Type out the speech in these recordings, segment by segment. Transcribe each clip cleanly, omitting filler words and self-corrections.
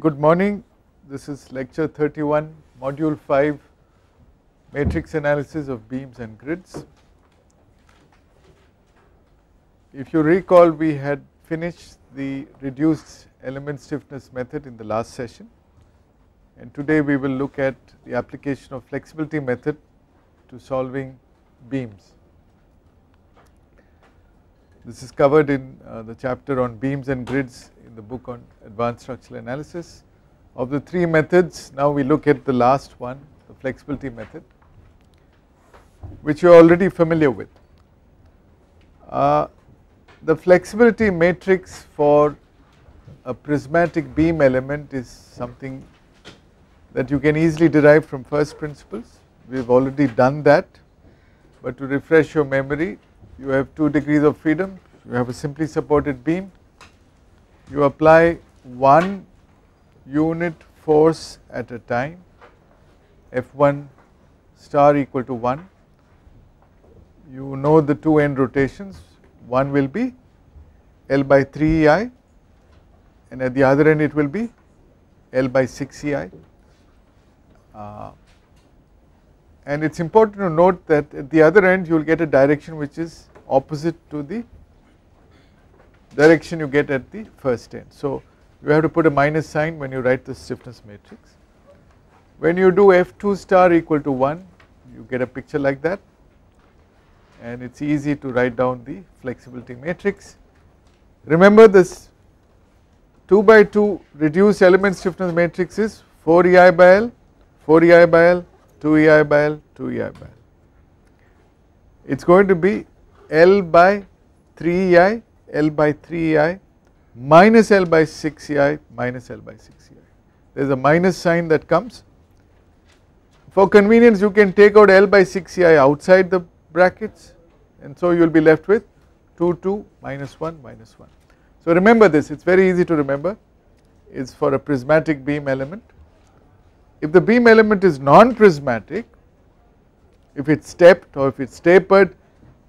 Good morning. This is lecture 31, module 5, matrix analysis of beams and grids. If you recall, we had finished the reduced element stiffness method in the last session, and today we will look at the application of flexibility method to solving beams. This is covered in the chapter on beams and grids in the book on advanced structural analysis. Of the three methods, now we look at the last one, the flexibility method, which you are already familiar with. The flexibility matrix for a prismatic beam element is something that you can easily derive from first principles. We have already done that, but to refresh your memory, you have 2 degrees of freedom, you have a simply supported beam, you apply one unit force at a time, F1 star equal to 1, you know the two end rotations, one will be L by 3 EI and at the other end it will be L by 6 EI. And it is important to note that at the other end you will get a direction which is opposite to the direction you get at the first end. So you have to put a minus sign when you write the stiffness matrix. When you do F2 star equal to 1, you get a picture like that, and it is easy to write down the flexibility matrix. Remember, this 2 by 2 reduced element stiffness matrix is 4 EI by L, 4 EI by L, 2 EI by L, 2 EI by L. It is going to be L by 3 EI, L by 3 EI minus L by 6 EI minus L by 6 EI. There is a minus sign that comes. For convenience, you can take out L by 6 EI outside the brackets, and so you will be left with 2 2 minus 1 minus 1. So remember this, it is very easy to remember. It is for a prismatic beam element. If the beam element is non-prismatic, if it is stepped or if it is tapered,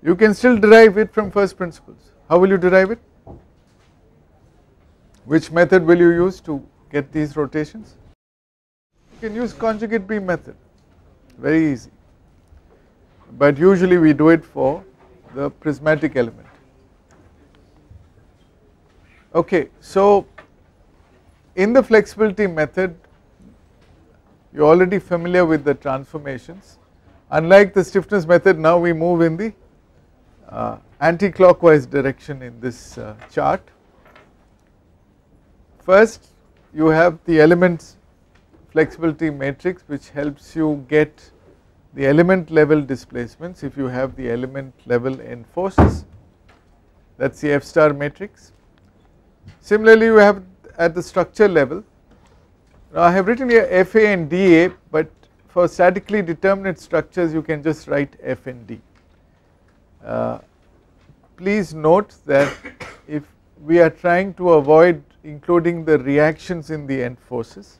you can still derive it from first principles. How will you derive it? Which method will you use to get these rotations? You can use conjugate beam method, very easy, but usually we do it for the prismatic element. Okay, so in the flexibility method, you are already familiar with the transformations. Unlike the stiffness method, now we move in the anti-clockwise direction in this chart. First, you have the elements flexibility matrix, which helps you get the element level displacements if you have the element level end forces, that is the F star matrix. Similarly, you have at the structure level. Now I have written here FA and DA, but for statically determinate structures you can just write F and D. Please note that if we are trying to avoid including the reactions in the end forces,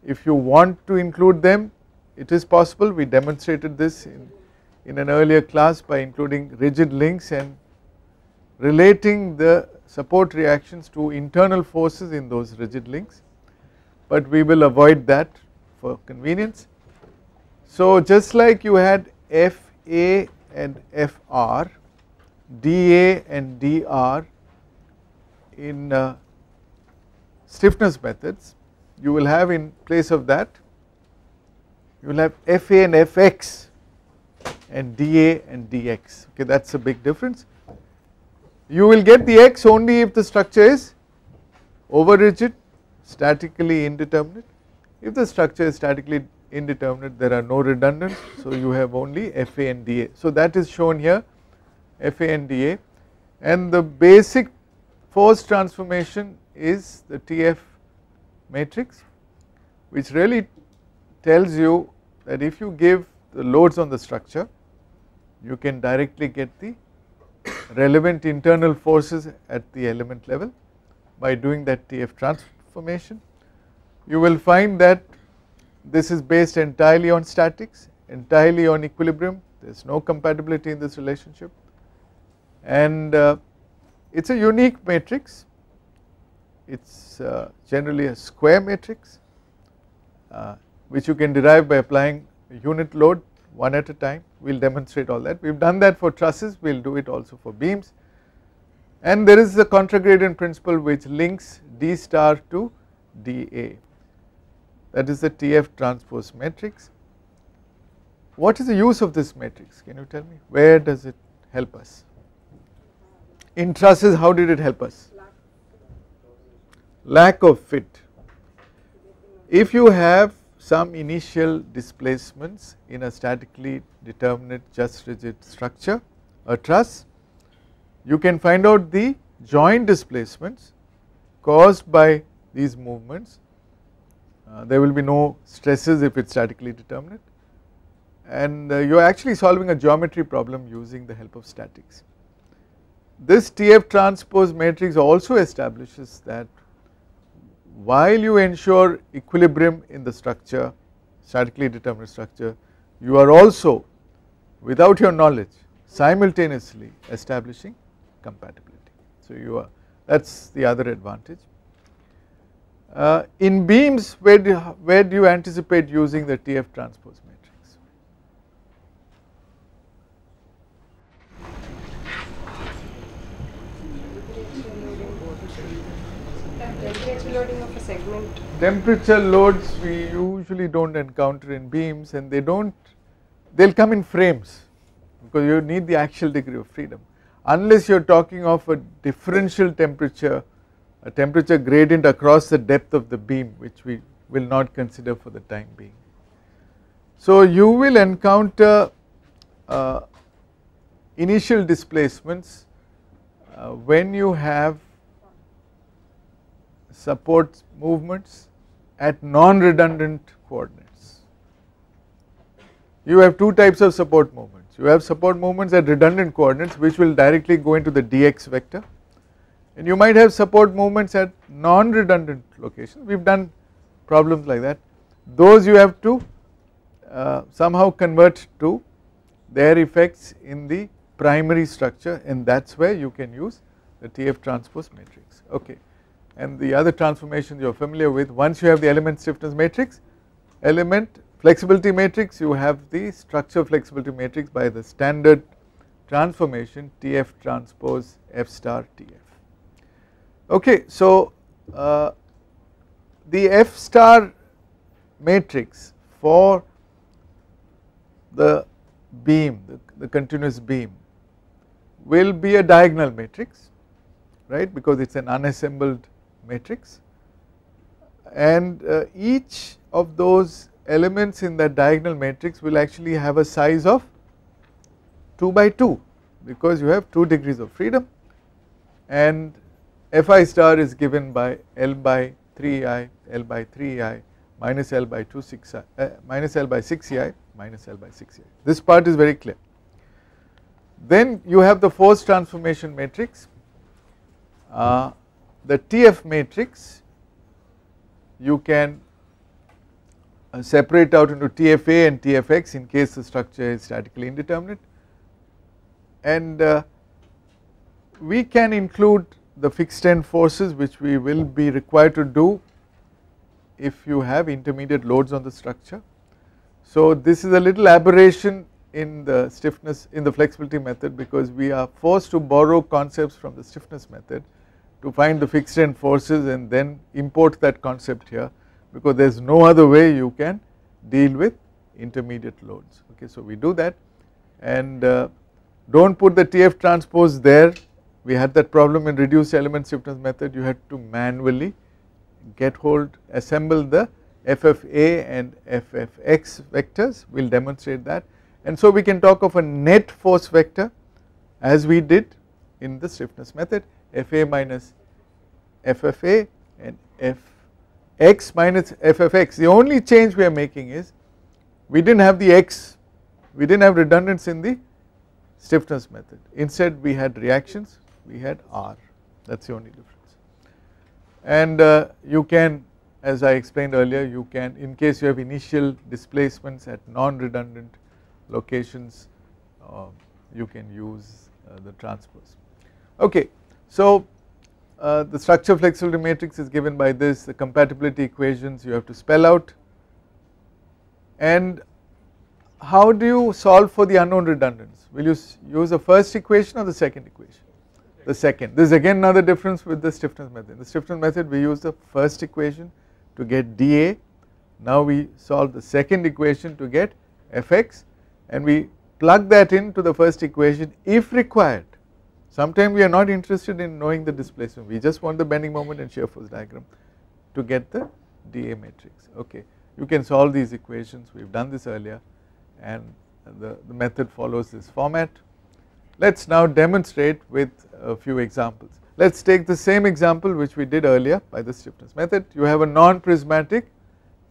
if you want to include them, it is possible. We demonstrated this in an earlier class by including rigid links and relating the support reactions to internal forces in those rigid links, but we will avoid that for convenience. So just like you had FA and FR, DA and DR in stiffness methods, you will have in place of that, you will have FA and FX and DA and DX. Okay, that is a big difference. You will get the X only if the structure is over rigid, statically indeterminate. If the structure is statically indeterminate, there are no redundants, so you have only FA and DA. So that is shown here, FA and DA, and the basic force transformation is the TF matrix, which really tells you that if you give the loads on the structure, you can directly get the relevant internal forces at the element level by doing that TF transformation. You will find that this is based entirely on statics, entirely on equilibrium, there is no compatibility in this relationship, and it is a unique matrix it is generally a square matrix which you can derive by applying a unit load one at a time. We will demonstrate all that. We have done that for trusses, we will do it also for beams. And there is the contragradient principle which links D star to dA, that is the TF transpose matrix. What is the use of this matrix? Can you tell me? Where does it help us? In trusses, how did it help us? Lack of fit. If you have some initial displacements in a statically determinate just rigid structure, a truss, you can find out the joint displacements caused by these movements. There will be no stresses if it is statically determinate, and you are actually solving a geometry problem using the help of statics. This TF transpose matrix also establishes that while you ensure equilibrium in the structure, statically determinate structure, you are also, without your knowledge, simultaneously establishing compatibility. So you are, that is the other advantage. In beams, where do you anticipate using the TF transpose matrix? Temperature loading of a segment. Temperature loads we usually do not encounter in beams, and they will come in frames because you need the axial degree of freedom, unless you are talking of a differential temperature, a temperature gradient across the depth of the beam, which we will not consider for the time being. So you will encounter initial displacements when you have support movements at non-redundant coordinates. You have two types of support movements. You have support movements at redundant coordinates which will directly go into the dx vector, and you might have support movements at non-redundant locations. We have done problems like that. Those you have to somehow convert to their effects in the primary structure, and that is where you can use the TF transpose matrix. Okay. And the other transformations you are familiar with, once you have the element stiffness matrix, element flexibility matrix, you have the structure flexibility matrix by the standard transformation TF transpose F star TF. Okay, so the F star matrix for the beam, the continuous beam, will be a diagonal matrix, right, because it is an unassembled matrix, and each of those elements in that diagonal matrix will actually have a size of 2 by 2 because you have 2 degrees of freedom, and Fi star is given by L by 3I, L by 3I minus L by 6I minus L by 6EI minus L by 6EI. This part is very clear. Then you have the force transformation matrix. The TF matrix you can separate out into TFA and TFX in case the structure is statically indeterminate, and we can include the fixed end forces which we will be required to do if you have intermediate loads on the structure. So this is a little aberration in the stiffness, in the flexibility method, because we are forced to borrow concepts from the stiffness method to find the fixed end forces and then import that concept here, because there is no other way you can deal with intermediate loads. Okay, so we do that, and do not put the TF transpose there. We had that problem in reduced element stiffness method. You had to manually assemble the FFA and FFX vectors. We will demonstrate that, and so we can talk of a net force vector as we did in the stiffness method, Fa minus FFA and Fx minus FFX. The only change we are making is we did not have the X, we did not have redundance in the stiffness method. Instead we had reactions, we had R, that is the only difference. And you can, as I explained earlier, you can, in case you have initial displacements at non-redundant locations, you can use the transpose. Okay, so the structure flexibility matrix is given by this, the compatibility equations you have to spell out. And how do you solve for the unknown redundants? Will you use the first equation or the second equation? The second. This is again another difference with the stiffness method. In the stiffness method we use the first equation to get dA. Now we solve the second equation to get Fx, and we plug that into the first equation if required. Sometimes we are not interested in knowing the displacement, we just want the bending moment and shear force diagram to get the dA matrix. Okay, you can solve these equations, we have done this earlier, and the method follows this format. Let us now demonstrate with a few examples. Let us take the same example which we did earlier by the stiffness method. You have a non-prismatic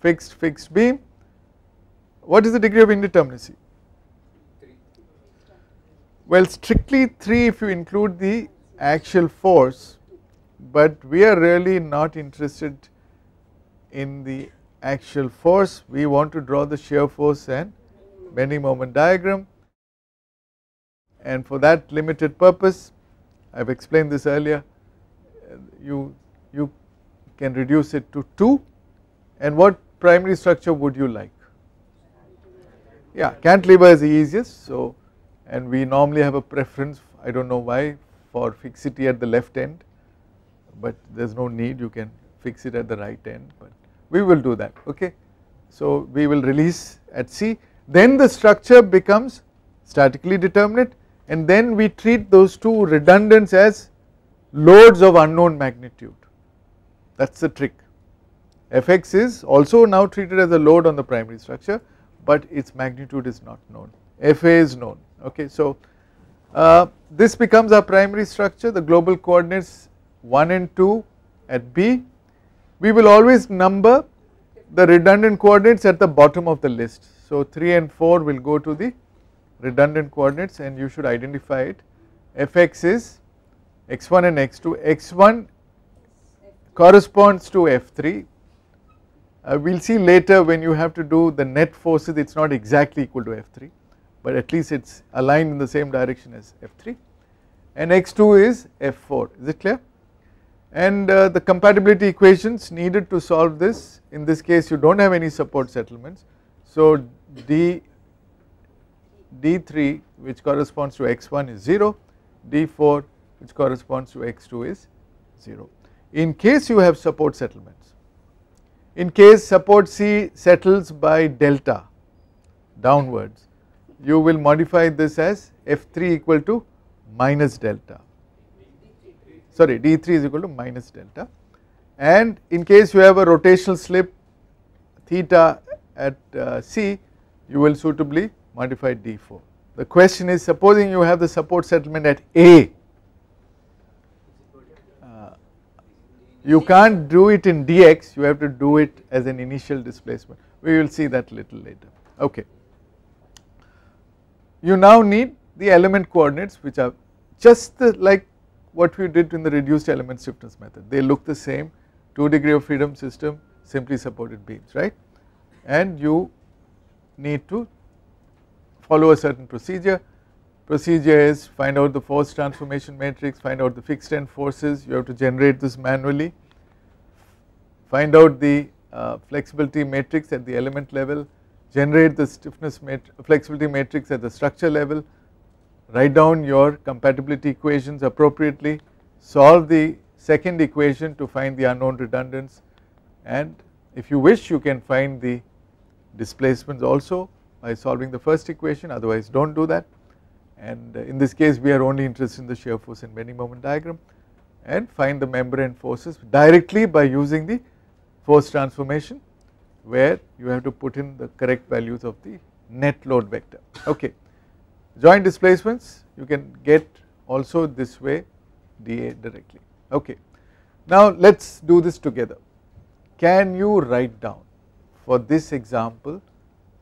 fixed beam. What is the degree of indeterminacy? 3. Well, strictly 3 if you include the axial force, but we are really not interested in the axial force. We want to draw the shear force and bending moment diagram, and for that limited purpose, I have explained this earlier, you can reduce it to 2. And what primary structure would you like? Yeah, cantilever is the easiest. So, and we normally have a preference, I do not know why, for fixity at the left end, but there is no need, you can fix it at the right end, but we will do that. Okay. So we will release at C, then the structure becomes statically determinate, and then we treat those two redundants as loads of unknown magnitude. That is the trick. Fx is also now treated as a load on the primary structure, but its magnitude is not known. Fa is known. Okay, so this becomes our primary structure, the global coordinates 1 and 2 at B. We will always number the redundant coordinates at the bottom of the list. So 3 and 4 will go to the redundant coordinates, and you should identify it. Fx is x1 and x2. x1 corresponds to F3. We will see later when you have to do the net forces, it is not exactly equal to F3, but at least it is aligned in the same direction as F3, and x2 is F4. Is it clear? And the compatibility equations needed to solve this, in this case you do not have any support settlements. So D3 which corresponds to x1 is 0, D4 which corresponds to x2 is 0. In case you have support settlements, in case support C settles by delta downwards, you will modify this as F3 equal to minus delta, sorry, D3 is equal to minus delta, and in case you have a rotational slip theta at C, you will suitably modify D4. The question is, supposing you have the support settlement at A, you can't do it in dx, you have to do it as an initial displacement. We will see that little later. Okay. You now need the element coordinates, which are just like what we did in the reduced element stiffness method. They look the same, 2 degree of freedom system, simply supported beams, right? And you need to follow a certain procedure. Procedure is find out the force transformation matrix, find out the fixed end forces, you have to generate this manually, find out the flexibility matrix at the element level, generate the stiffness flexibility matrix at the structure level, write down your compatibility equations appropriately, solve the second equation to find the unknown redundants, and if you wish you can find the displacements also by solving the first equation, otherwise do not do that. And in this case we are only interested in the shear force and bending moment diagram, and find the member end forces directly by using the force transformation, where you have to put in the correct values of the net load vector. Okay. Joint displacements you can get also this way, dA directly. Okay. Now let us do this together. Can you write down for this example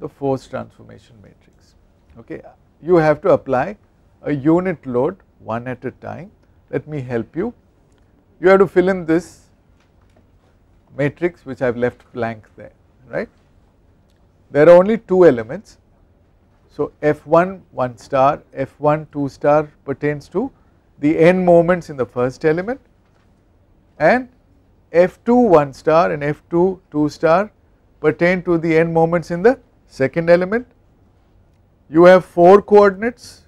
the force transformation matrix? Okay. You have to apply a unit load one at a time. Let me help you. You have to fill in this matrix which I have left blank there, right? There are only 2 elements. So F1 1 star, F1 2 star pertains to the end moments in the first element, and F2 1 star and F2 2 star pertain to the end moments in the second element. You have 4 coordinates,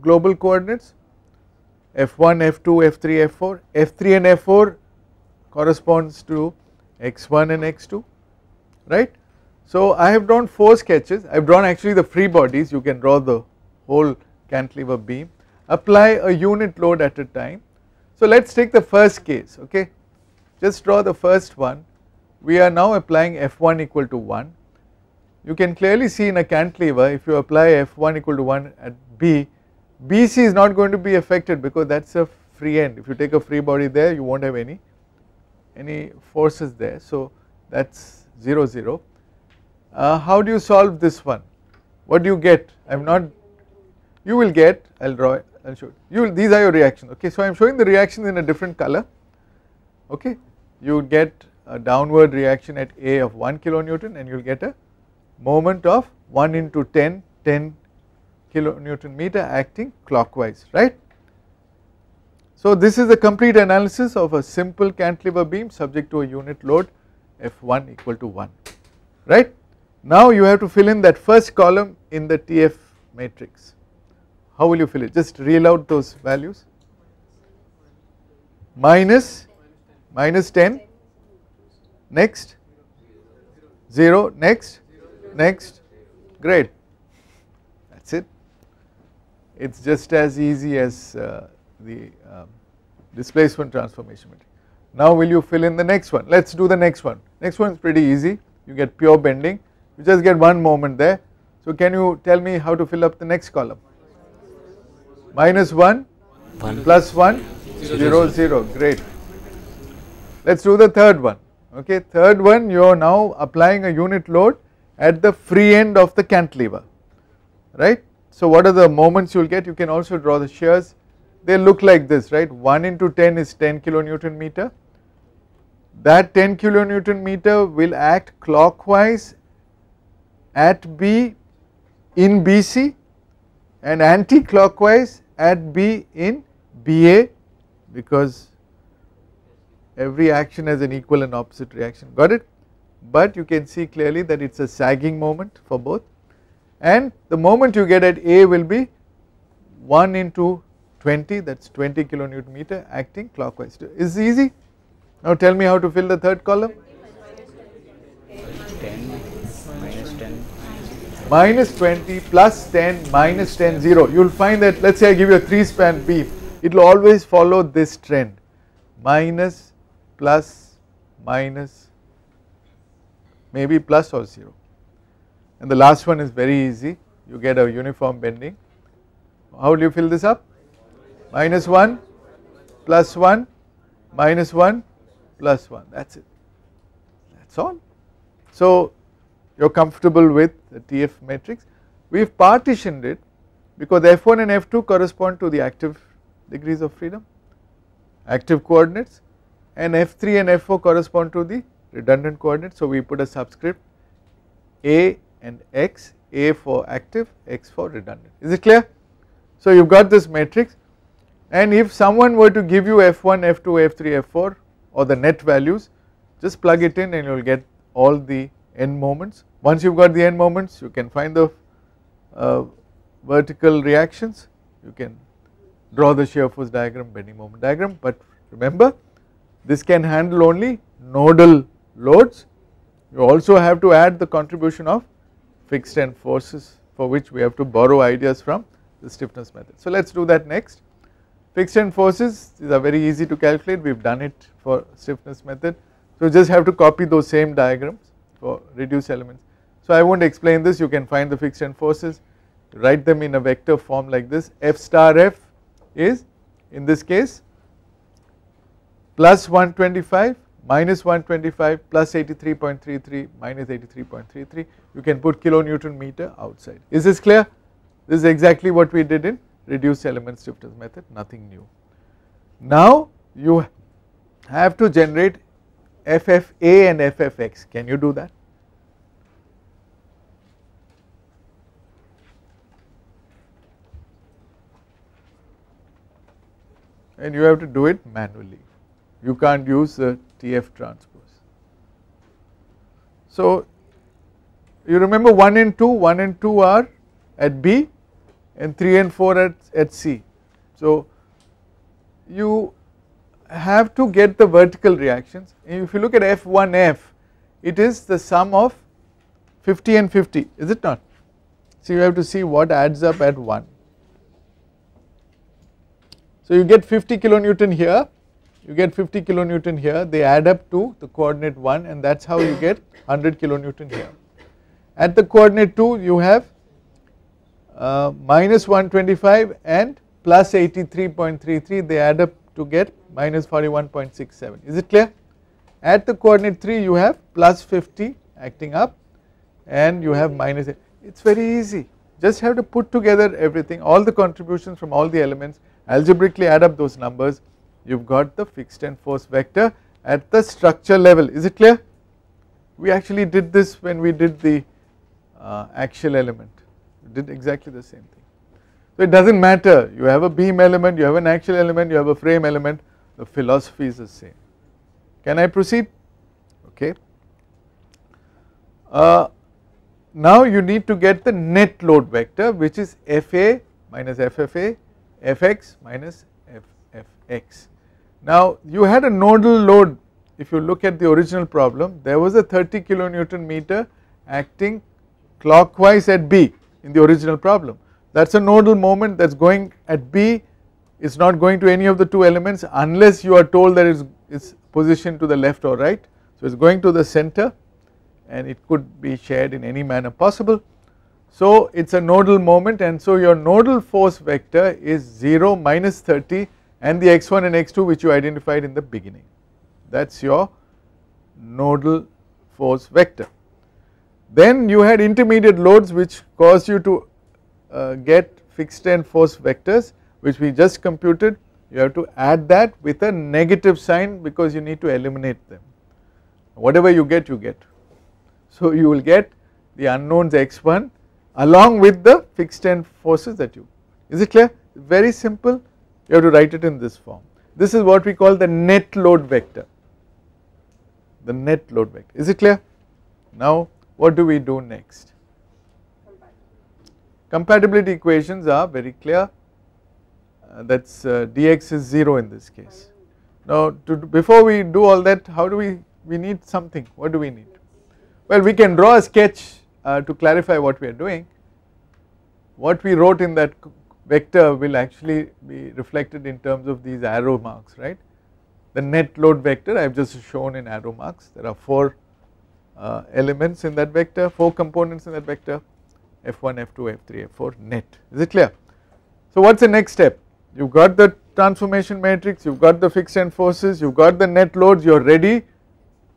global coordinates, F1, F2, F3, F4. F3 and F4 corresponds to x1 and x2, right. So I have drawn 4 sketches. I have drawn actually the free bodies. You can draw the whole cantilever beam. Apply a unit load at a time. So let us take the first case, okay. Just draw the first one. We are now applying F1 equal to 1. You can clearly see in a cantilever, if you apply F1 equal to 1 at B, BC is not going to be affected because that is a free end. If you take a free body there, you will not have any forces there. So that is 0 0. How do you solve this one? What do you get? I am not, you will get, I will draw it, I will show you. These are your reactions, okay. So I am showing the reactions in a different color, okay. You would get a downward reaction at A of 1 kilonewton and you will get a moment of 1 into 10 kilonewton meter acting clockwise, right. So this is a complete analysis of a simple cantilever beam subject to a unit load F1 equal to 1, right. Now you have to fill in that first column in the TF matrix. How will you fill it? Just reel out those values. Minus 10, next 0, next, great, that is it. It is just as easy as the displacement transformation matrix. Now will you fill in the next one? Let us do the next one. Next one is pretty easy. You get pure bending. You just get one moment there. So can you tell me how to fill up the next column? Minus 1, plus 1, 0 0, great. Let us do the third one, okay. Third one, you are now applying a unit load at the free end of the cantilever, right. So what are the moments you will get? You can also draw the shears. They look like this, right. 1 into 10 is 10 kilonewton meter. That 10 kilonewton meter will act clockwise at B in BC and anti-clockwise at B in BA, because every action has an equal and opposite reaction, got it. But you can see clearly that it is a sagging moment for both, and the moment you get at A will be 1 into 20, that is 20 kilonewton meter acting clockwise. Is easy. Now tell me how to fill the third column. 10 minus 10 minus 20 plus 10 minus 10 0. You will find that, let us say I give you a 3-span beam, it will always follow this trend, minus, plus, minus, maybe plus or 0. And the last one is very easy, you get a uniform bending. How will you fill this up? Minus 1, plus 1, minus 1, plus 1, that is it, that is all. So you are comfortable with the TF matrix. We have partitioned it because F1 and F2 correspond to the active degrees of freedom, active coordinates, and F3 and F4 correspond to the redundant coordinates. So we put a subscript A and X, A for active, X for redundant. Is it clear? So you have got this matrix, and if someone were to give you F1, F2, F3, F4 or the net values, just plug it in and you will get all the end moments. Once you have got the end moments, you can find the vertical reactions, you can draw the shear force diagram, bending moment diagram, but remember this can handle only nodal loads. You also have to add the contribution of fixed end forces, for which we have to borrow ideas from the stiffness method. So let us do that next. Fixed end forces, these are very easy to calculate, we have done it for stiffness method. So just have to copy those same diagrams for reduced elements. So I will not explain this, you can find the fixed end forces, write them in a vector form like this. F star F is in this case plus 125 minus 125 plus 83.33 minus 83.33. You can put kilonewton meter outside. Is this clear? This is exactly what we did in reduced element stiffness method, nothing new. Now you have to generate FFA and FFX. Can you do that? And you have to do it manually. you can't use the TF transpose. So you remember 1 and 2 are at B and 3 and 4 at C. So you have to get the vertical reactions. If you look at F1F, it is the sum of 50 and 50, is it not? So you have to see what adds up at 1. So you get 50 kilonewton here, you get 50 kilonewton here, they add up to the coordinate 1, and that is how you get 100 kilonewton here. At the coordinate 2 you have minus 125 and plus 83.33, they add up to get minus 41.67, is it clear? At the coordinate 3 you have plus 50 acting up and you have minus, it is very easy, just have to put together everything, all the contributions from all the elements, algebraically add up those numbers, you have got the fixed end force vector at the structure level, is it clear? We actually did this when we did the axial element, we did exactly the same thing. So it does not matter, you have a beam element, you have an axial element, you have a frame element, the philosophy is the same. Can I proceed? Okay. Now you need to get the net load vector, which is Fa minus FFA, Fx minus FFx. Now you had a nodal load, if you look at the original problem, there was a 30 kilonewton meter acting clockwise at B in the original problem. That is a nodal moment that is going at B, it is not going to any of the two elements unless you are told that it is positioned to the left or right. So it is going to the center and it could be shared in any manner possible. So it is a nodal moment, and so your nodal force vector is 0 minus 30 and the x1 and x2 which you identified in the beginning, that is your nodal force vector. Then you had intermediate loads which caused you to get fixed end force vectors, which we just computed. You have to add that with a negative sign because you need to eliminate them, whatever you get you get. So you will get the unknowns x1 along with the fixed end forces that you, is it clear? Very simple, you have to write it in this form. This is what we call the net load vector, the net load vector, is it clear? Now what do we do next? Compatibility equations are very clear, that is dx is 0 in this case. Now before we do all that, how do we need something, what do we need? Well, we can draw a sketch to clarify what we are doing. What we wrote in that vector will actually be reflected in terms of these arrow marks, right. The net load vector I have just shown in arrow marks, there are 4 elements in that vector, 4 components in that vector, F1, F2, F3, F4 net, is it clear? So what is the next step? You have got the transformation matrix, you have got the fixed end forces, you have got the net loads, you are ready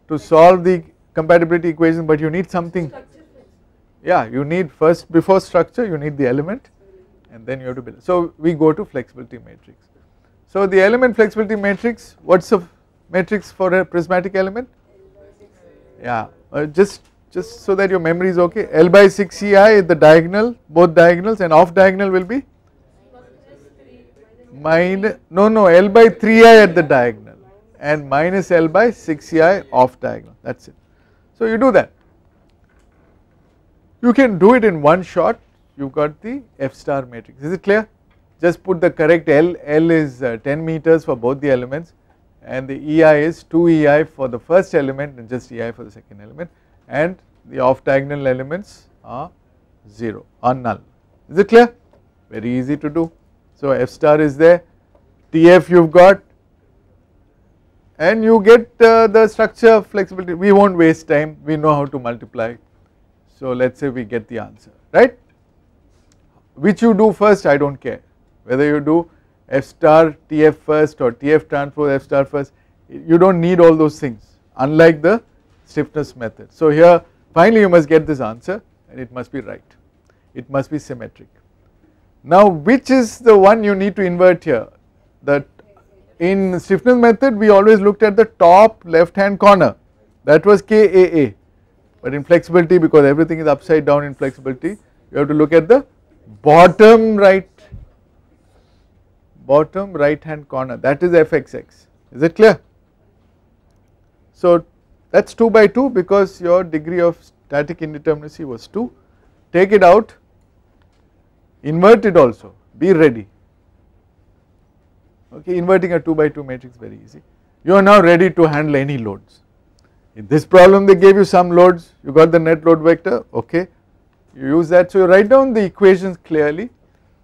to solve the compatibility equation, but you need something, yeah, you need first, before structure you need the element and then you have to build. So we go to flexibility matrix. So the element flexibility matrix, what is the matrix for a prismatic element? Yeah, just so that your memory is okay, L by 6 EI the diagonal, both diagonals, and off diagonal will be minus, no, L by 3I at the diagonal and minus L by 6 EI off diagonal, that is it. So you do that, you can do it in one shot, you have got the F star matrix, is it clear? Just put the correct L is 10 meters for both the elements and the EI is 2 EI for the first element and just EI for the second element, and the off diagonal elements are 0, are null, is it clear? Very easy to do. So F star is there, TF you have got, and you get the structure flexibility. We will not waste time, we know how to multiply. So let us say we get the answer, right. Which you do first I do not care, whether you do F star TF first or TF transpose F star first, you do not need all those things unlike the stiffness method. So here finally you must get this answer and it must be right, it must be symmetric. Now which is the one you need to invert here? That in stiffness method we always looked at the top left hand corner, that was KAA, but in flexibility, because everything is upside down in flexibility, you have to look at the bottom right hand corner, that is Fxx, is it clear? So that is 2 by 2 because your degree of static indeterminacy was 2. Take it out, invert it also, be ready. Okay, inverting a 2 by 2 matrix is very easy. You are now ready to handle any loads. In this problem they gave you some loads, you got the net load vector, okay, you use that. So you write down the equations clearly,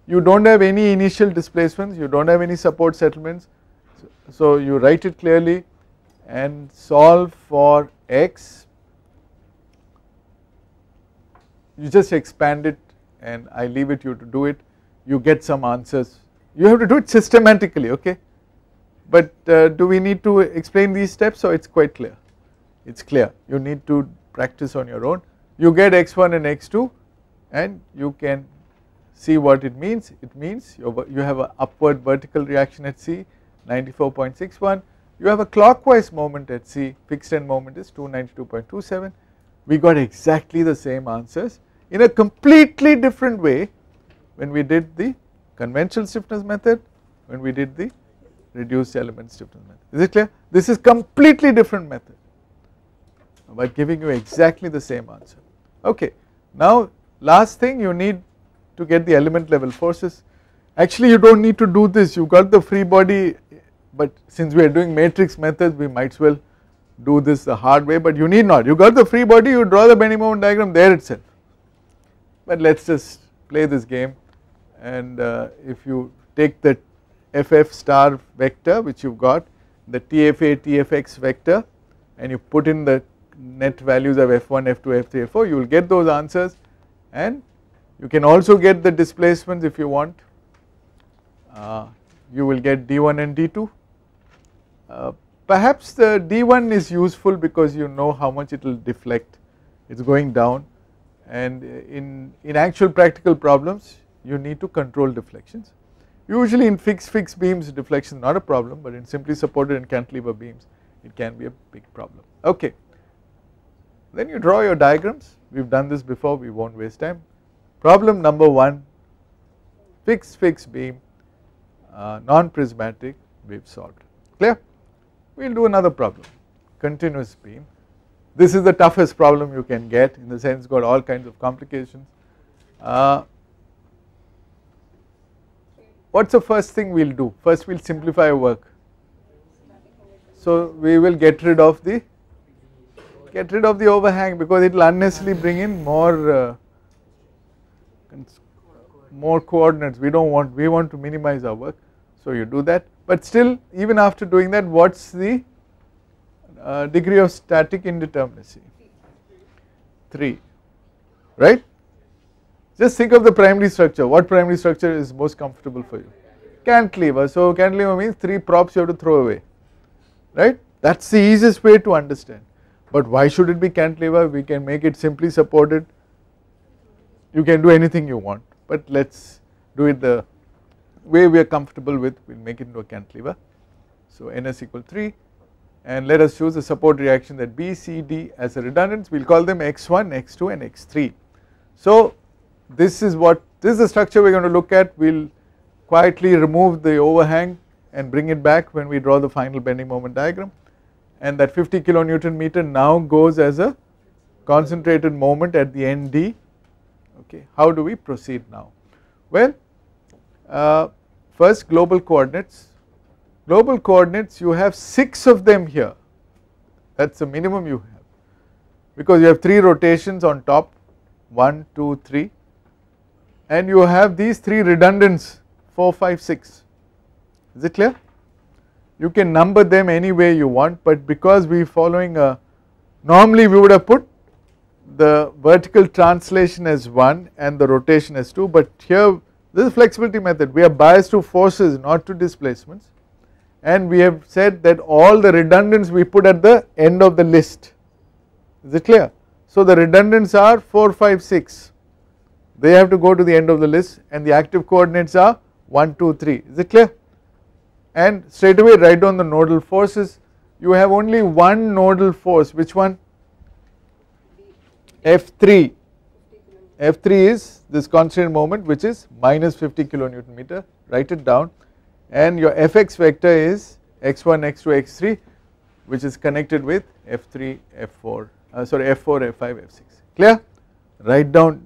you do not have any initial displacements, you do not have any support settlements, so you write it clearly and solve for x. You just expand it and I leave it you to do it, you get some answers. You have to do it systematically, okay, but do we need to explain these steps? So it is quite clear, it is clear, you need to practice on your own. You get x1 and x2 and you can see what it means. It means you have an upward vertical reaction at C 94.61, you have a clockwise moment at C, fixed end moment is 292.27. We got exactly the same answers in a completely different way when we did the conventional stiffness method, when we did the reduced element stiffness method. Is it clear? This is completely different method but giving you exactly the same answer. Okay, now last thing, you need to get the element level forces. Actually you do not need to do this, you got the free body, but since we are doing matrix methods we might as well do this the hard way, but you need not. You got the free body, you draw the bending moment diagram there itself. But let us just play this game, and if you take the FF star vector which you have got, the TFA TFX vector, and you put in the net values of F1, F2, F3, F4, you will get those answers, and you can also get the displacements if you want. You will get D1 and D2. Perhaps the D1 is useful because you know how much it will deflect, it is going down, and in actual practical problems you need to control deflections. Usually in fixed beams deflection is not a problem, but in simply supported and cantilever beams it can be a big problem. Okay, then you draw your diagrams, we have done this before, we will not waste time. Problem number 1, fixed beam, non-prismatic, we have solved. Clear? We will do another problem, continuous beam. This is the toughest problem you can get, in the sense it's got all kinds of complications. What is the first thing we will do? First we will simplify our work. So we will get rid of the overhang because it will unnecessarily bring in more coordinates. We want to minimize our work, so you do that. But still, even after doing that, what is the degree of static indeterminacy? 3, right? Just think of the primary structure. What primary structure is most comfortable for you? Cantilever. So cantilever means 3 props you have to throw away, right? That is the easiest way to understand. But why should it be cantilever? We can make it simply supported. You can do anything you want, but let us do it the way we are comfortable with. We will make it into a cantilever. So NS equal 3, and let us choose a support reaction that B, C, D as a redundant. We will call them X1, X2 and X3. So this is the structure we are going to look at. We will quietly remove the overhang and bring it back when we draw the final bending moment diagram, and that 50 kilonewton meter now goes as a concentrated moment at the end D. Okay, how do we proceed now? Well, first global coordinates. Global coordinates, you have 6 of them here, that is the minimum you have, because you have 3 rotations on top, 1, 2, 3, and you have these 3 redundants 4, 5, 6. Is it clear? You can number them any way you want, but because we are following normally we would have put the vertical translation as 1 and the rotation as 2, but here this is flexibility method, we are biased to forces not to displacements, and we have said that all the redundants we put at the end of the list. Is it clear? So the redundants are 4, 5, 6, they have to go to the end of the list, and the active coordinates are 1, 2, 3. Is it clear? And straight away write down the nodal forces. You have only one nodal force, which one? F3. F3 is this constant moment, which is minus 50 kilonewton meter. Write it down, and your Fx vector is x1, x2, x3. which is connected with F3, F4, F4, F5, F6. Clear? Write down,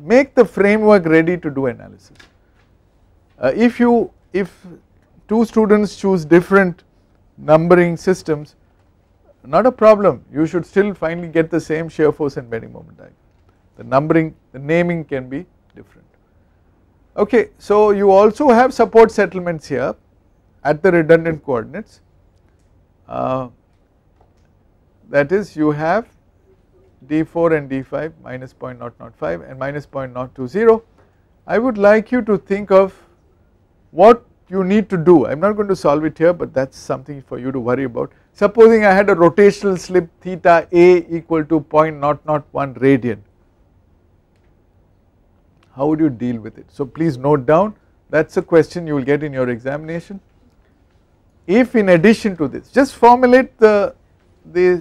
make the framework ready to do analysis. If two students choose different numbering systems, not a problem, you should still finally get the same shear force and bending moment diagram. The naming can be different. Okay, so you also have support settlements here at the redundant coordinates. That is, you have D4 and D5 minus 0.005 and minus 0.020. I would like you to think of what you need to do. I am not going to solve it here, but that is something for you to worry about. Supposing I had a rotational slip theta A equal to 0.001 radian, how would you deal with it? So please note down, that is a question you will get in your examination. If in addition to this, just formulate the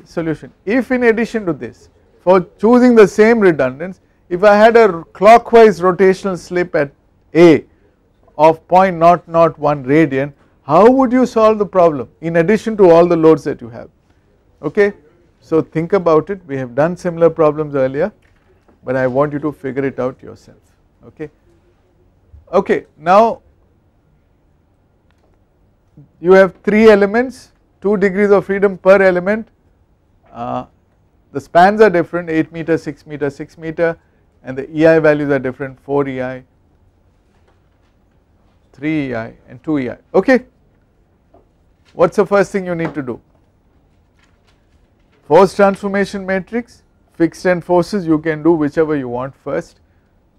solution. If in addition to this, for choosing the same redundance, if I had a clockwise rotational slip at A of 0.001 radian, how would you solve the problem in addition to all the loads that you have? Okay, so think about it. We have done similar problems earlier, but I want you to figure it out yourself. Okay, okay, now you have 3 elements, 2 degrees of freedom per element. The spans are different, 8 meter, 6 meter, 6 meter, and the EI values are different, 4 EI, 3 EI and 2 EI. Okay, what is the first thing you need to do? Force transformation matrix, fixed end forces, you can do whichever you want first.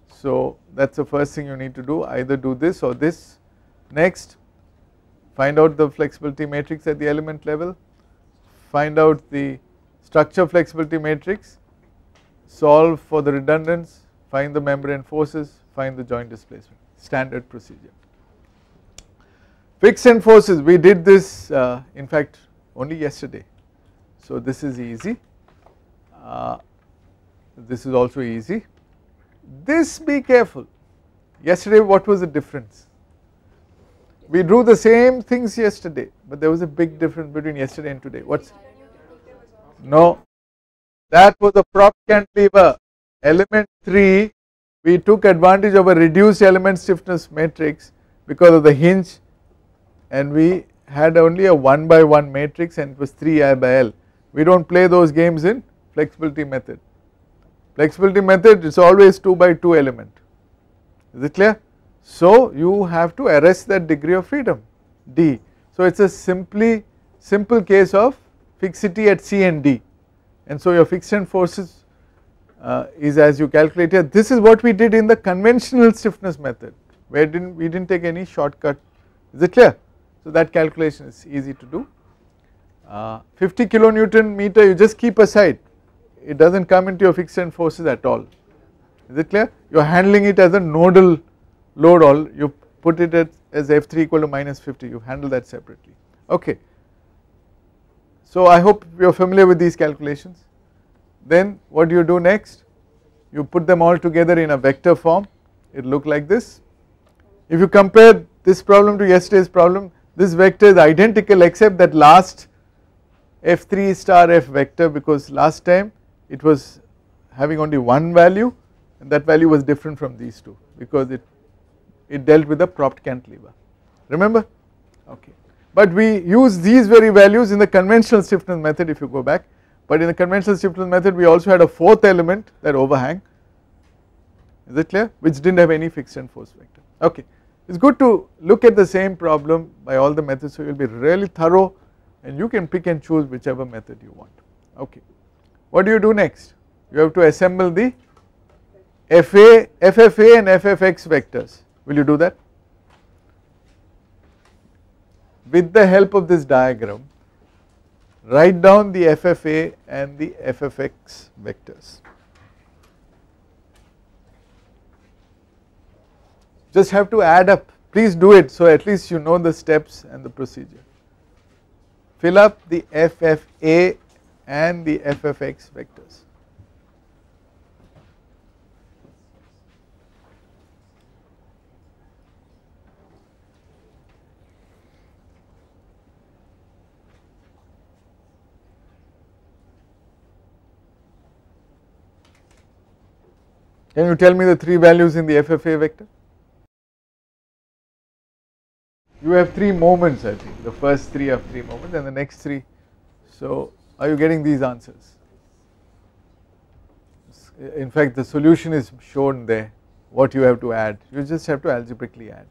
So that is the first thing you need to do, either do this or this. Next, find out the flexibility matrix at the element level, find out the structure flexibility matrix, solve for the redundance, find the membrane forces, find the joint displacement, standard procedure. Fixed end forces, we did this in fact only yesterday, so this is easy, this is also easy. This, be careful, yesterday what was the difference? We drew the same things yesterday, but there was a big difference between yesterday and today. What's? No, that was a prop cantilever. Element 3, we took advantage of a reduced element stiffness matrix because of the hinge, and we had only a 1 by 1 matrix and it was 3I by L. We do not play those games in flexibility method. Flexibility method, it is always 2 by 2 element. Is it clear? So you have to arrest that degree of freedom, D. So it is a simple case of fixity at C and D, and so your fixed end forces is as you calculate here. This is what we did in the conventional stiffness method, where we did not take any shortcut. Is it clear? So that calculation is easy to do. 50 kilonewton meter you just keep aside, it does not come into your fixed end forces at all. Is it clear? You are handling it as a nodal load, you put it as F3 equal to minus 50, you handle that separately. Okay. So I hope you are familiar with these calculations. Then what do you do next? You put them all together in a vector form, it will look like this. If you compare this problem to yesterday's problem, this vector is identical except that last F3 star F vector, because last time it was having only one value and that value was different from these two because it dealt with a propped cantilever, remember? Okay. But we use these very values in the conventional stiffness method if you go back, but in the conventional stiffness method we also had a 4th element, that overhang, is it clear, which did not have any fixed end force vector. Okay, it is good to look at the same problem by all the methods, so you will be really thorough and you can pick and choose whichever method you want. Okay, what do you do next? You have to assemble the FFA and FFX vectors. Will you do that? With the help of this diagram, write down the FFA and the FFX vectors. Just have to add up, please do it so at least you know the steps and the procedure. Fill up the FFA and the FFX vectors. Can you tell me the 3 values in the FFA vector? You have 3 moments, I think. The first 3 are 3 moments and the next 3. So, are you getting these answers? In fact, the solution is shown there, what you have to add. You just have to algebraically add.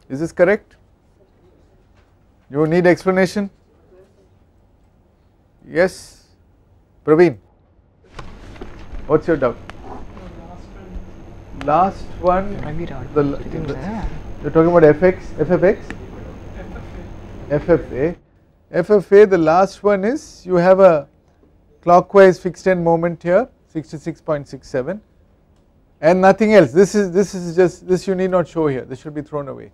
Is this correct? You need explanation? Yes? Praveen? What's your doubt? Last one, you're talking about FX, FFX? FFA. FFA, the last one is you have a clockwise fixed end moment here, 66.67, and nothing else. This is just, this you need not show here, this should be thrown away.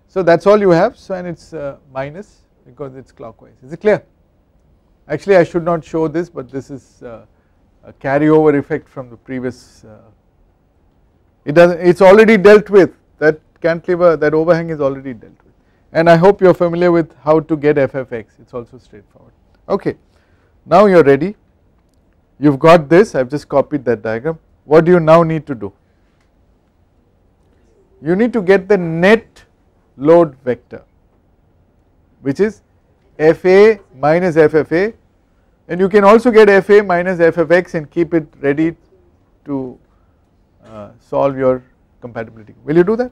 So that's all you have, so and it's minus because it's clockwise. Is it clear? Actually I should not show this, but this is a carryover effect from the previous, it's already dealt with, that cantilever, that overhang is already dealt with, and I hope you are familiar with how to get FFX, it's also straightforward. Okay, now you are ready, you have got this, I have just copied that diagram. What do you now need to do? You need to get the net load vector, which is FA minus FFA, and you can also get FA minus FFX and keep it ready to solve your compatibility. Will you do that?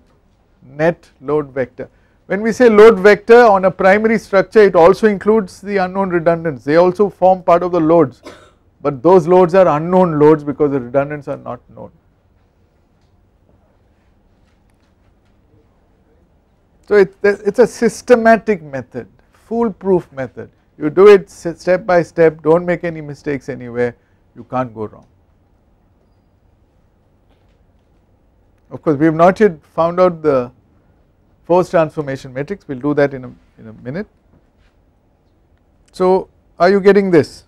Net load vector. When we say load vector on a primary structure, it also includes the unknown redundants. They also form part of the loads, but those loads are unknown loads because the redundants are not known. So it's a systematic method, foolproof method. You do it step by step, don't make any mistakes anywhere, you can't go wrong. Of course, we have not yet found out the force transformation matrix, we will do that in a minute. So, are you getting this?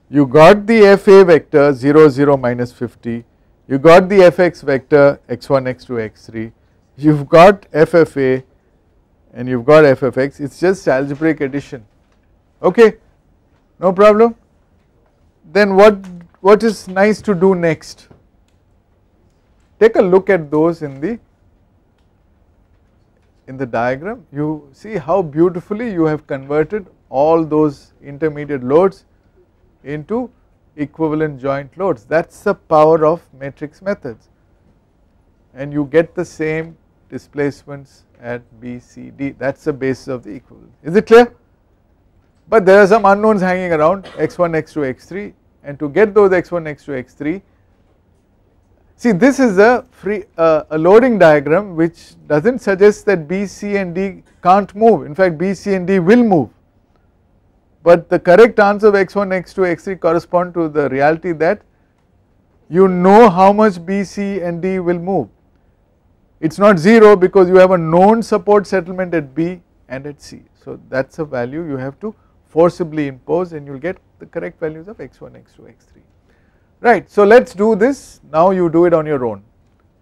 You got the FA vector 0 0 minus 50, you got the FX vector x1 x2 x3, you have got FFA and you have got FFX, it is just algebraic addition, okay, no problem. Then what is nice to do next? Take a look at those in the diagram, you see how beautifully you have converted all those intermediate loads into equivalent joint loads. That is the power of matrix methods, and you get the same displacements at B, C, D, that is the basis of the equivalence. Is it clear? But there are some unknowns hanging around x1, x2, x3, and to get those x1, x2, x3, see this is a loading diagram which does not suggest that B, C and D can't move, in fact B, C and D will move, but the correct answer of x1, x2, x3 correspond to the reality that you know how much B, C and D will move. It is not 0 because you have a known support settlement at B and at C. So that is a value you have to forcibly impose and you will get the correct values of x1, x2, x3. Right, so let us do this, now you do it on your own.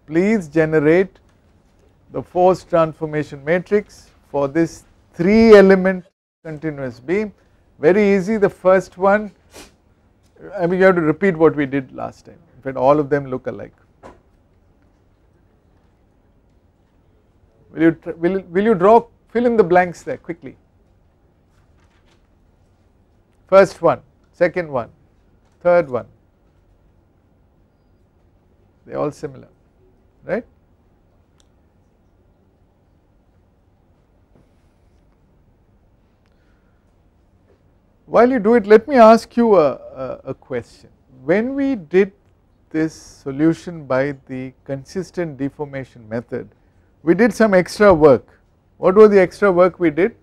Please generate the force transformation matrix for this 3 element continuous beam. Very easy, the first one, I mean you have to repeat what we did last time, in fact all of them look alike. Will you draw, fill in the blanks there quickly. First one, second one, third one, they are all similar, right. While you do it, let me ask you a question. When we did this solution by the consistent deformation method, we did some extra work. What was the extra work we did?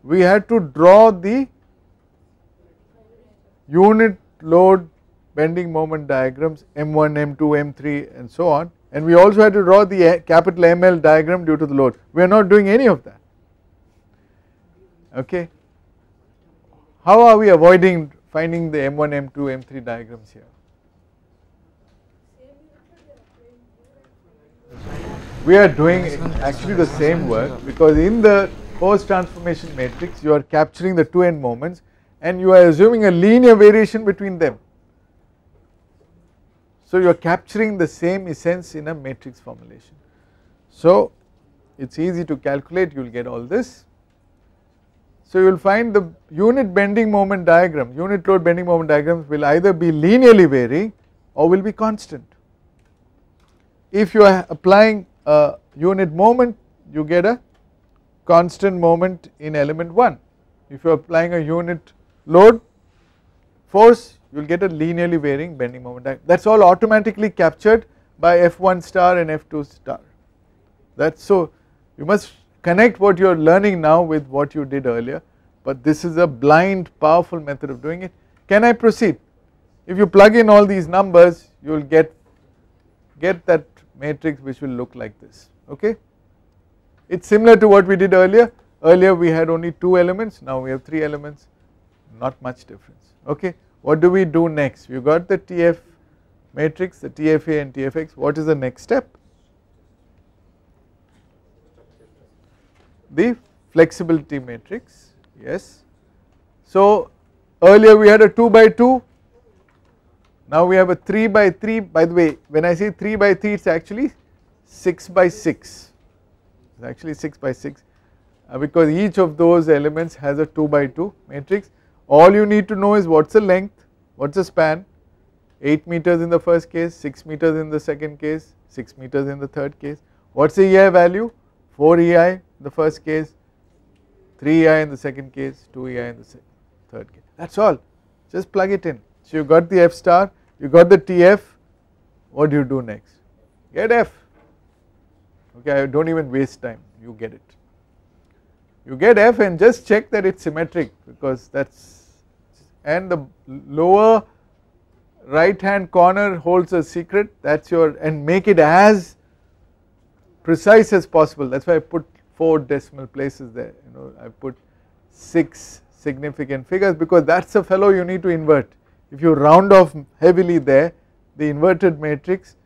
We had to draw the unit load bending moment diagrams M1, M2, M3 and so on, and we also had to draw the capital ML diagram due to the load. We are not doing any of that, okay. How are we avoiding finding the M1, M2, M3 diagrams here? We are doing actually the same work because in the force transformation matrix you are capturing the 2 end moments and you are assuming a linear variation between them. So you are capturing the same essence in a matrix formulation. So it is easy to calculate, you will get all this. So you will find the unit bending moment diagram, unit load bending moment diagrams will either be linearly varying or will be constant. If you are applying a unit moment, you get a constant moment in element 1. If you are applying a unit load force, you will get a linearly varying bending moment diagram. That is all automatically captured by F1 star and F2 star. That is so, you must connect what you are learning now with what you did earlier, but this is a blind powerful method of doing it. Can I proceed? If you plug in all these numbers, you will get that matrix which will look like this, okay. It is similar to what we did earlier. Earlier we had only 2 elements, now we have 3 elements, not much difference, okay. What do we do next? We got the TF matrix, the TFA and TFX. What is the next step? The flexibility matrix, yes. So earlier we had a 2 by 2, now we have a 3 by 3. By the way, when I say 3 by 3, it is actually 6 by 6, it is actually 6 by 6 because each of those elements has a 2 by 2 matrix. All you need to know is what is the length, what is the span, 8 meters in the first case, 6 meters in the second case, 6 meters in the third case. What is the EI value? 4 EI in the first case, 3 EI in the second case, 2 EI in the third case. That is all, just plug it in. So you got the F star, you got the TF, what do you do next? Get F, okay, do not even waste time, you get it. You get F and just check that it is symmetric because that is, and the lower right hand corner holds a secret, that is your, and make it as precise as possible. That is why I put 4 decimal places there, you know, I put 6 significant figures because that is the fellow you need to invert. If you round off heavily there, the inverted matrix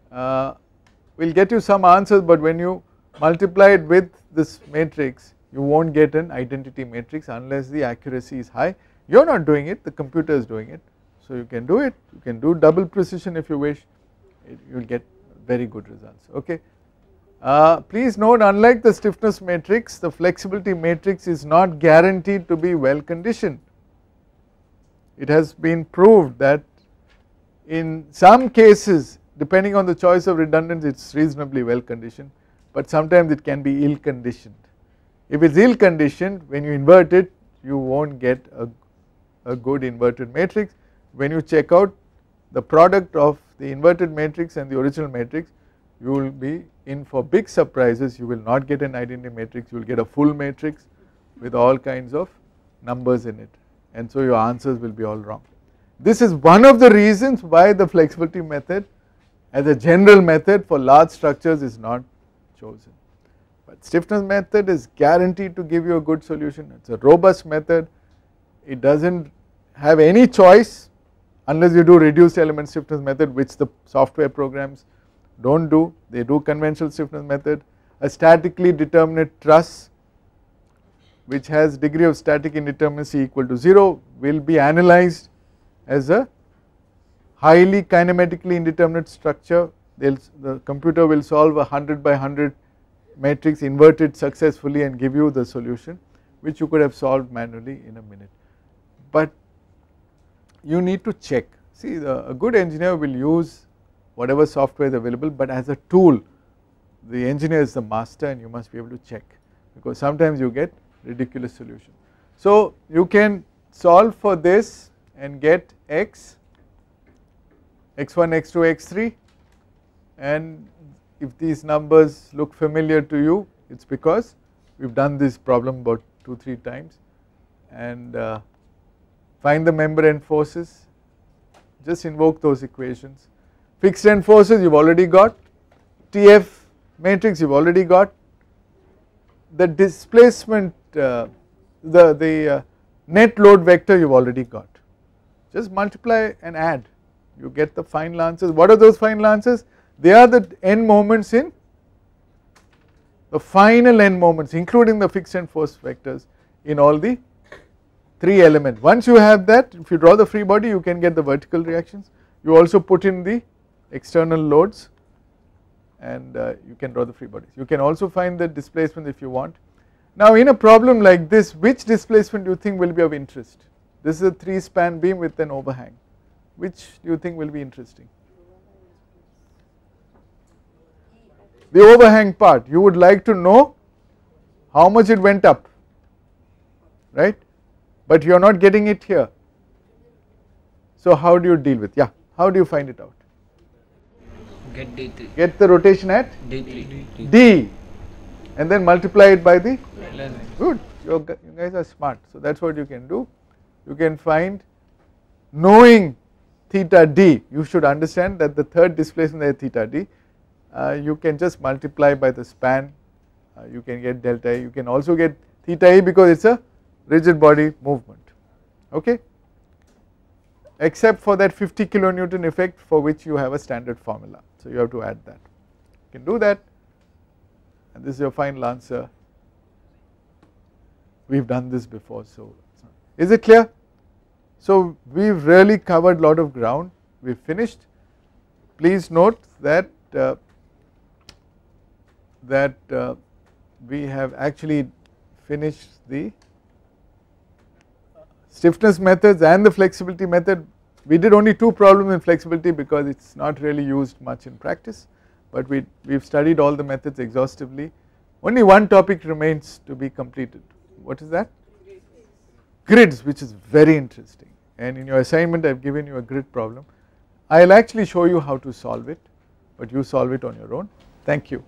will get you some answers, but when you multiply it with this matrix, you will not get an identity matrix unless the accuracy is high. You are not doing it, the computer is doing it. So you can do it, you can do double precision if you wish, you will get very good results, okay. Please note, unlike the stiffness matrix, the flexibility matrix is not guaranteed to be well conditioned. It has been proved that in some cases, depending on the choice of redundants, it is reasonably well conditioned, but sometimes it can be ill conditioned. If it is ill conditioned, when you invert it, you will not get a good inverted matrix. When you check out the product of the inverted matrix and the original matrix, you will be in for big surprises. You will not get an identity matrix, you will get a full matrix with all kinds of numbers in it, and so your answers will be all wrong. This is one of the reasons why the flexibility method as a general method for large structures is not chosen. But stiffness method is guaranteed to give you a good solution. It is a robust method, it does not have any choice unless you do reduced element stiffness method, which the software programs do not do, they do conventional stiffness method. A statically determinate truss which has degree of static indeterminacy equal to 0 will be analyzed as a highly kinematically indeterminate structure. The computer will solve a 100 by 100 matrix, invert it successfully and give you the solution which you could have solved manually in a minute. But you need to check, see a good engineer will use whatever software is available, but as a tool the engineer is the master and you must be able to check, because sometimes you get ridiculous solution. So you can solve for this and get x, x1, x2, x3, and if these numbers look familiar to you, it is because we have done this problem about 2-3 times. And find the member end forces, just invoke those equations. Fixed end forces you have already got, TF matrix you have already got, the displacement, the net load vector you have already got. Just multiply and add, you get the final answers. What are those final answers? They are the end moments in the final end moments, including the fixed end force vectors in all the 3 element. Once you have that, if you draw the free body, you can get the vertical reactions. You also put in the external loads and you can draw the free bodies. You can also find the displacement if you want. Now in a problem like this, which displacement do you think will be of interest? This is a 3 span beam with an overhang. Which do you think will be interesting? The overhang part. You would like to know how much it went up, right? But you are not getting it here. So how do you deal with? Yeah, how do you find it out? Get D3. Get the rotation at D3. D and then multiply it by the length. Good, you guys are smart. So that is what you can do. You can find, knowing theta D, you should understand that the third displacement is theta D. You can just multiply by the span, you can get delta A. You can also get theta A because it is a rigid body movement, okay, except for that 50 kilonewton effect for which you have a standard formula. So you have to add that. You can do that and this is your final answer. We have done this before, so is it clear? So we have really covered a lot of ground, we have finished. Please note that we have actually finished the stiffness methods and the flexibility method. We did only 2 problems in flexibility because it is not really used much in practice, but we have studied all the methods exhaustively. Only one topic remains to be completed. What is that? Grids, which is very interesting, and in your assignment I have given you a grid problem. I will actually show you how to solve it, but you solve it on your own. Thank you.